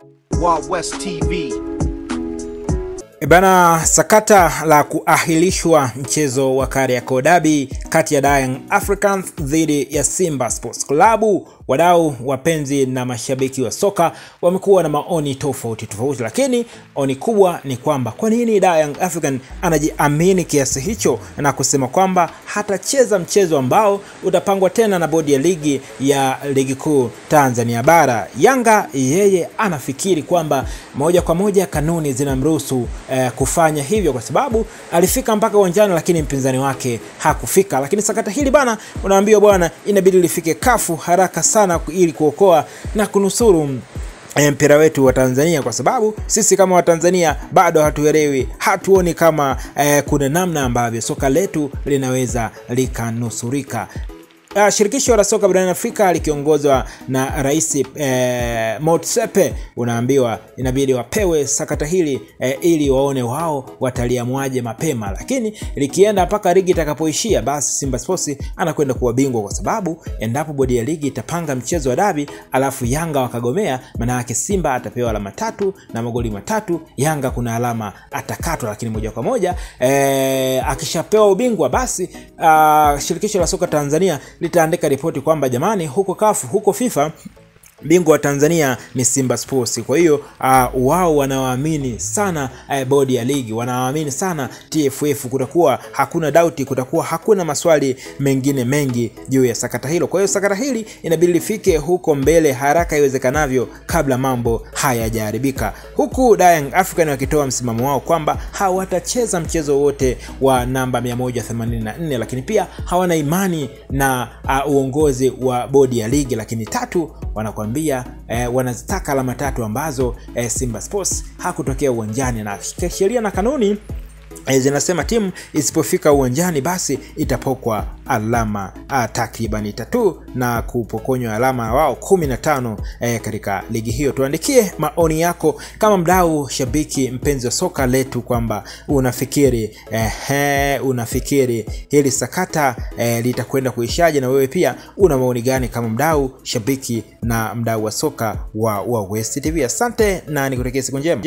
Wild West TV. Bana, sakata la kuahilishwa mchezo wa Kariakoo Derby kati ya Young Africans dhidi ya Simba Sports Club. Wadau, wapenzi na mashabiki wa soka wamekuwa na maoni tofauti, lakini oni kubwa ni kwamba kwa nini Young African anajiamini kiasi hicho na kusema kwamba hatacheza mchezo ambao utapangwa tena na bodi ya ligi kuu Tanzania bara. Yanga yeye anafikiri kwamba moja kwa moja kanuni zinamruhusu kufanya hivyo kwa sababu alifika mpaka uwanjani lakini mpinzani wake hakufika. Lakini sakata hili bana, unaambiwa bwana, inabidi lifike kafu haraka sana ili kuokoa na kunusuru mpira wetu wa Tanzania, kwa sababu sisi kama wa Tanzania bado hatuelewi, hatuoni kama kuna namna ambavyo soka letu linaweza likanusurika. Shirikisho la soka barani Afrika likiongozwa na Rais Motsepe, unaambiwa inabidi wapewe sakata hili ili waone wao wataliamuaje mapema. Lakini likienda mpaka ligi itakapoishia, basi Simba Sports anakwenda kuwa bingwa, kwa sababu endapo bodi ya ligi itapanga mchezo wa dabi alafu Yanga wakagomea, maana yake Simba atapewa alama 3 na magoli 3, Yanga kuna alama atakatwa. Lakini moja kwa moja akishapewa ubingwa, basi shirikisho la soka Tanzania litaandika ripoti kwamba jamani, huko CAF, huko FIFA, bingwa wa Tanzania ni Simba Sports. Kwa hiyo wao wanawaamini sana bodi ya ligi, wanawaamini sana TFF. Kutakuwa hakuna doubt, kutakuwa hakuna maswali mengine mengi juu ya sakata hilo. Kwa hiyo sakata hili inabidi lifike huko mbele haraka iwezekanavyo kabla mambo hayajaharibika, huku Young African wakitoa msimamo wao kwamba hawatacheza mchezo wote wa namba 184, lakini pia hawana imani na uongozi wa bodi ya ligi. Lakini tatu, wanakuambia wanazitaka alama 3 ambazo Simba Sports hakutokea uwanjani, na sheria na kanuni zinasema timu isipofika uwanjani basi itapokwa alama takriban 3 na kupokonywa alama wao 15 katika ligi hiyo. Tuandikie maoni yako kama mdau, shabiki, mpenzi wa soka letu, kwamba unafikiri hili sakata litakwenda kuishaje, na wewe pia una maoni gani kama mdau, shabiki na mdau wa soka wa West TV. Asante na nikutakia siku njema.